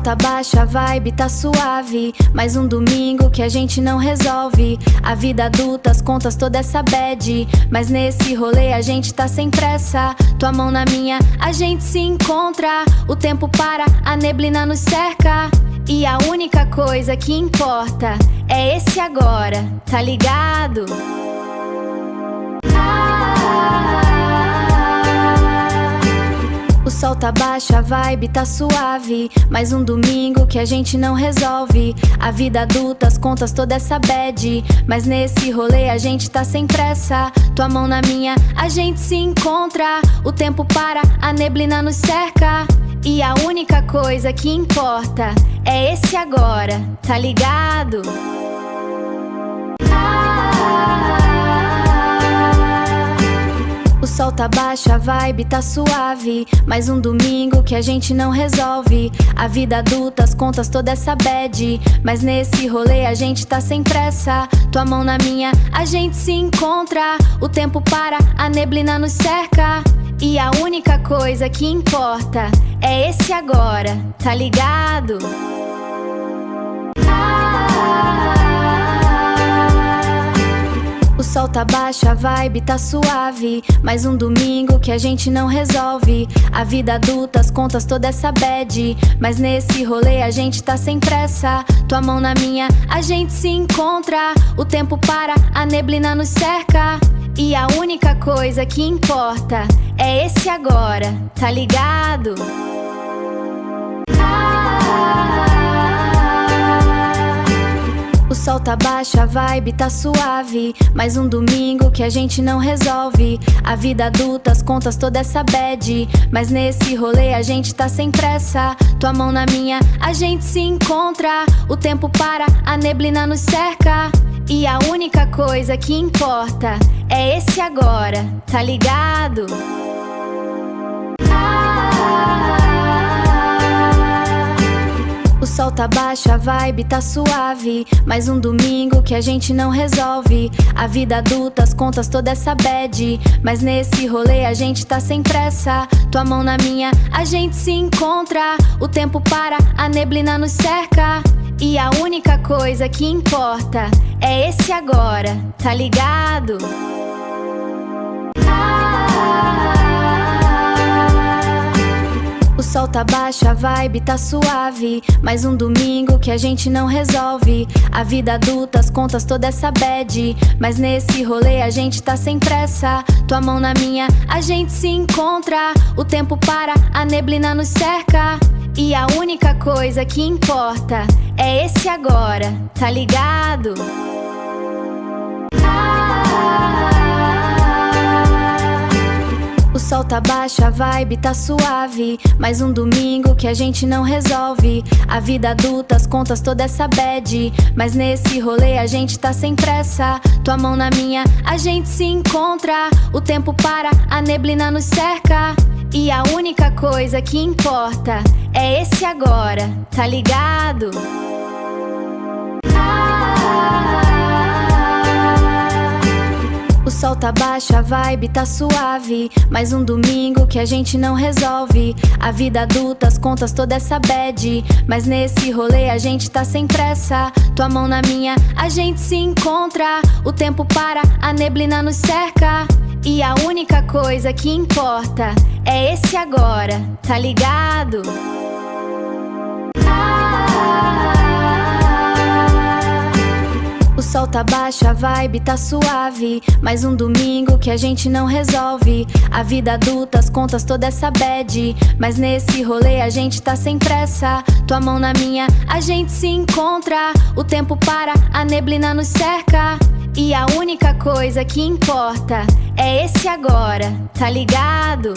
tá baixo, a vibe tá suave. Mais um domingo que a gente não resolve. A vida adulta, as contas, toda essa bad. Mas nesse rolê a gente tá sem pressa. Tua mão na minha, a gente se encontra. O tempo para, a neblina nos cerca. E a única coisa que importa é esse agora, tá ligado? O sol tá baixo, a vibe tá suave. Mais um domingo que a gente não resolve. A vida adulta, as contas, toda essa bad. Mas nesse rolê a gente tá sem pressa. Tua mão na minha, a gente se encontra. O tempo para, a neblina nos cerca. E a única coisa que importa é esse agora, tá ligado? O sol tá baixo, a vibe tá suave. Mais um domingo que a gente não resolve. A vida adulta, as contas, toda essa bad. Mas nesse rolê a gente tá sem pressa. Tua mão na minha, a gente se encontra. O tempo para, a neblina nos cerca. E a única coisa que importa é esse agora, tá ligado? O sol tá baixo, a vibe tá suave. Mais um domingo que a gente não resolve. A vida adulta, as contas, toda essa bad. Mas nesse rolê a gente tá sem pressa. Tua mão na minha, a gente se encontra. O tempo para, a neblina nos cerca. E a única coisa que importa é esse agora, tá ligado? O sol tá baixo, a vibe tá suave. Mais um domingo que a gente não resolve. A vida adulta, as contas, toda essa bad. Mas nesse rolê a gente tá sem pressa. Tua mão na minha, a gente se encontra. O tempo para, a neblina nos cerca. E a única coisa que importa é esse agora, tá ligado? O sol tá baixo, a vibe tá suave. Mais um domingo que a gente não resolve. A vida adulta, as contas, toda essa bad. Mas nesse rolê a gente tá sem pressa. Tua mão na minha, a gente se encontra. O tempo para, a neblina nos cerca. E a única coisa que importa é esse agora, tá ligado? O sol tá baixo, a vibe tá suave. Mais um domingo que a gente não resolve. A vida adulta, as contas, toda essa bad. Mas nesse rolê a gente tá sem pressa. Tua mão na minha, a gente se encontra. O tempo para, a neblina nos cerca. E a única coisa que importa é esse agora, tá ligado? O sol tá baixo, a vibe tá suave. Mais um domingo que a gente não resolve. A vida adulta, as contas, toda essa bad. Mas nesse rolê a gente tá sem pressa. Tua mão na minha, a gente se encontra. O tempo para, a neblina nos cerca. E a única coisa que importa é esse agora, tá ligado? O sol tá baixo, a vibe tá suave. Mais um domingo que a gente não resolve. A vida adulta, as contas, toda essa bad. Mas nesse rolê a gente tá sem pressa. Tua mão na minha, a gente se encontra. O tempo para, a neblina nos cerca. E a única coisa que importa é esse agora, tá ligado? O sol tá baixo, a vibe tá suave. Mais um domingo que a gente não resolve. A vida adulta, as contas, toda essa bad. Mas nesse rolê a gente tá sem pressa. Tua mão na minha, a gente se encontra. O tempo para, a neblina nos cerca. E a única coisa que importa é esse agora, tá ligado?